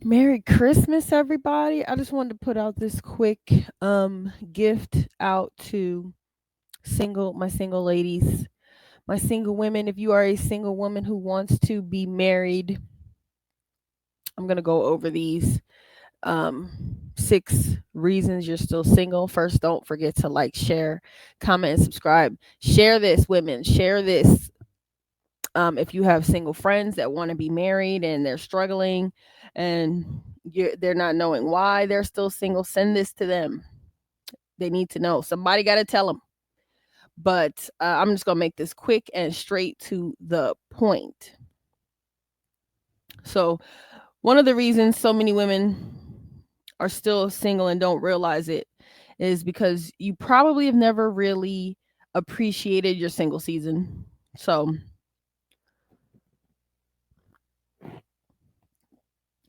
Merry Christmas, everybody. I just wanted to put out this quick gift out to my single ladies, my single women. If you are a single woman who wants to be married, I'm gonna go over these 6 reasons you're still single. First, don't forget to like, share, comment, and subscribe. Share this, women. Share this. If you have single friends that want to be married and they're struggling and they're not knowing why they're still single, send this to them. They need to know. Somebody got to tell them. But I'm just going to make this quick and straight to the point. So, one of the reasons so many women are still single and don't realize it is because you probably have never really appreciated your single season. So,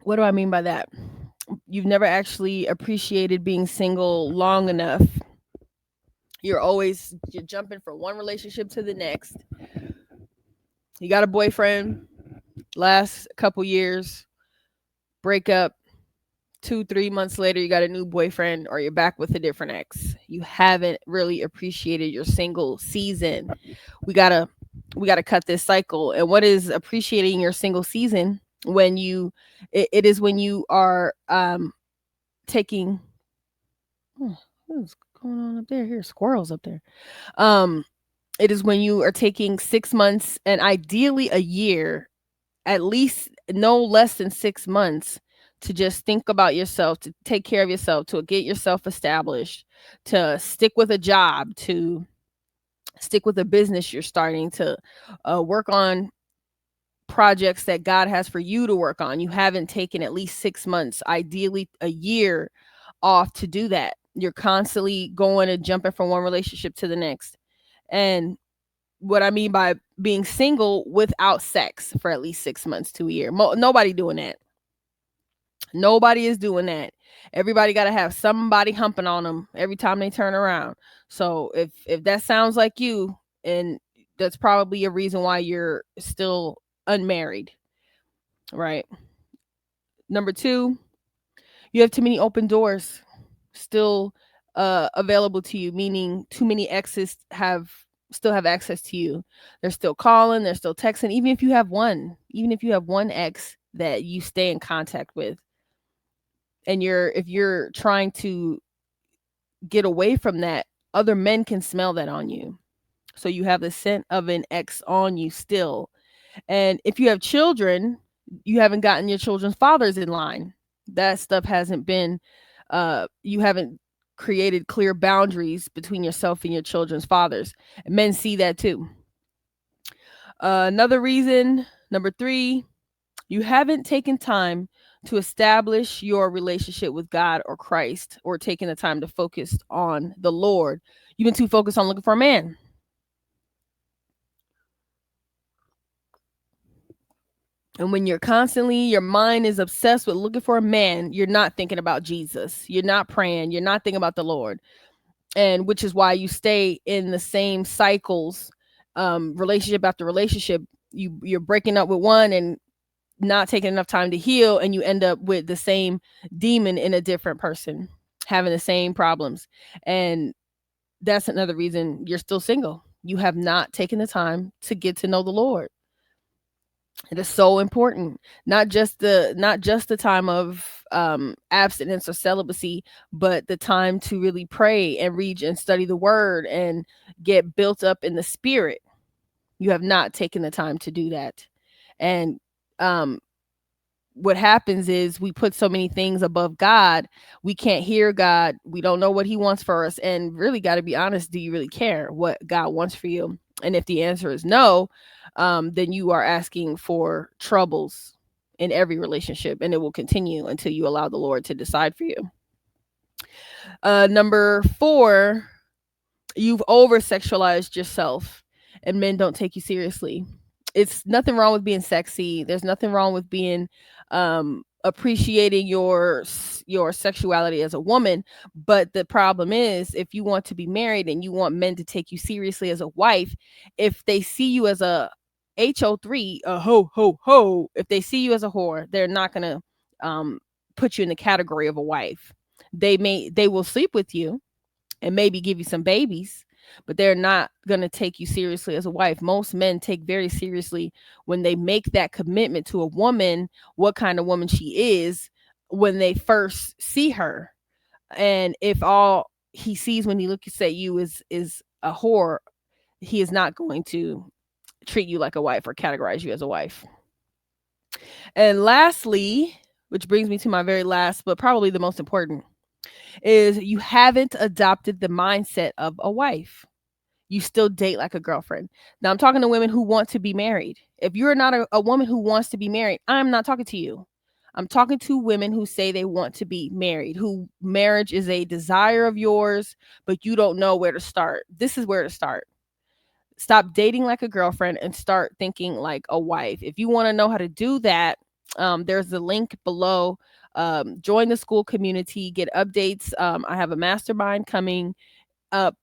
what do I mean by that? You've never actually appreciated being single long enough. You're jumping from one relationship to the next. You got a boyfriend, last couple years, break up, 2-3 months later you got a new boyfriend or you're back with a different ex. You haven't really appreciated your single season. We gotta cut this cycle. And what is appreciating your single season? When it is when you are taking, what's going on up there? Here's squirrels up there. Um, it is when you are taking 6 months and ideally a year, at least no less than 6 months, to just think about yourself, to take care of yourself, to get yourself established, to stick with a job, to stick with a business you're starting, to work on projects that God has for you to work on. You haven't taken at least 6 months, ideally a year, off to do that. You're constantly going and jumping from one relationship to the next. And what I mean by being single without sex for at least 6 months to a year. Nobody doing that. Nobody is doing that. Everybody got to have somebody humping on them every time they turn around. So if that sounds like you, and that's probably a reason why you're still unmarried, right? Number 2, you have too many open doors still available to you, meaning too many exes still have access to you. They're still calling, they're still texting, even if you have one ex that you stay in contact with, and if you're trying to get away from that, other men can smell that on you. So you have the scent of an ex on you still. And if you have children, you haven't gotten your children's fathers in line. That stuff hasn't been you haven't created clear boundaries between yourself and your children's fathers. And men see that too. Another reason, number 3, you haven't taken time to establish your relationship with God or Christ, or taking the time to focus on the Lord. You've been too focused on looking for a man. And when your mind is obsessed with looking for a man, you're not thinking about Jesus. You're not praying. You're not thinking about the Lord. And which is why you stay in the same cycles, relationship after relationship. You're breaking up with one and not taking enough time to heal, and you end up with the same demon in a different person, having the same problems. And that's another reason you're still single. You have not taken the time to get to know the Lord. It is so important. Not just the time of abstinence or celibacy, but the time to really pray and read and study the word and get built up in the spirit. You have not taken the time to do that. And um what happens is we put so many things above God, we can't hear God. We don't know what he wants for us. And really, got to be honest, do you really care what God wants for you? And if the answer is no, then you are asking for troubles in every relationship, and it will continue until you allow the Lord to decide for you. Number 4, you've over sexualized yourself, and men don't take you seriously. It's nothing wrong with being sexy. There's nothing wrong with being appreciating your sexuality as a woman. But the problem is, if you want to be married and you want men to take you seriously as a wife, if they see you as a HO3, a ho ho ho, if they see you as a whore, they're not gonna put you in the category of a wife. They will sleep with you and maybe give you some babies, but they're not going to take you seriously as a wife. Most men take very seriously when they make that commitment to a woman, what kind of woman she is when they first see her. And if all he sees when he looks at you is a whore, he is not going to treat you like a wife or categorize you as a wife. And lastly, which brings me to my very last, but probably the most important, is you haven't adopted the mindset of a wife. You still date like a girlfriend. Now, I'm talking to women who want to be married. If you're not a woman who wants to be married, I'm not talking to you. I'm talking to women who say they want to be married, who marriage is a desire of yours, but you don't know where to start. This is where to start. Stop dating like a girlfriend and start thinking like a wife. If you want to know how to do that, there's the link below. Join the Skool community, get updates. I have a mastermind coming up.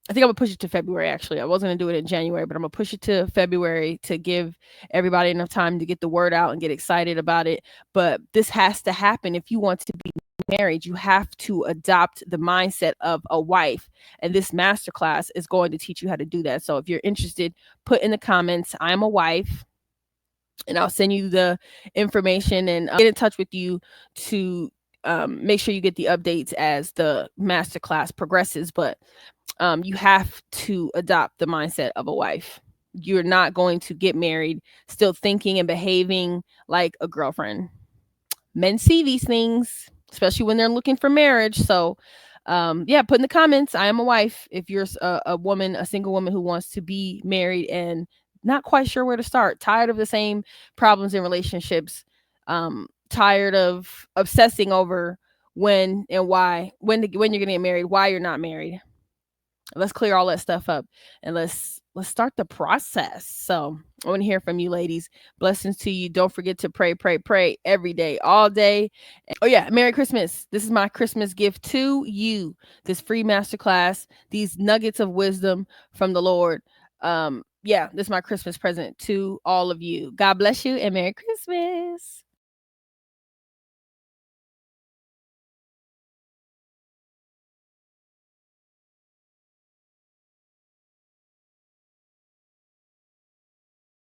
I think I'm gonna push it to February. Actually, I was gonna do it in January, but I'm gonna push it to February to give everybody enough time to get the word out and get excited about it. But this has to happen if you want to be married. You have to adopt the mindset of a wife, and this masterclass is going to teach you how to do that. So if you're interested, put in the comments, "I'm a wife," and I'll send you the information and get in touch with you to make sure you get the updates as the masterclass progresses. But you have to adopt the mindset of a wife. You're not going to get married still thinking and behaving like a girlfriend. Men see these things, especially when they're looking for marriage. So, yeah, put in the comments, "I am a wife," if you're a woman, a single woman who wants to be married and not quite sure where to start, tired of the same problems in relationships, tired of obsessing over when and why, when you're going to get married, why you're not married. Let's clear all that stuff up and let's start the process. So I want to hear from you, ladies. Blessings to you. Don't forget to pray every day, all day. Oh yeah, Merry Christmas. This is my Christmas gift to you. This free masterclass, these nuggets of wisdom from the Lord. Yeah, this is my Christmas present to all of you. God bless you and Merry Christmas.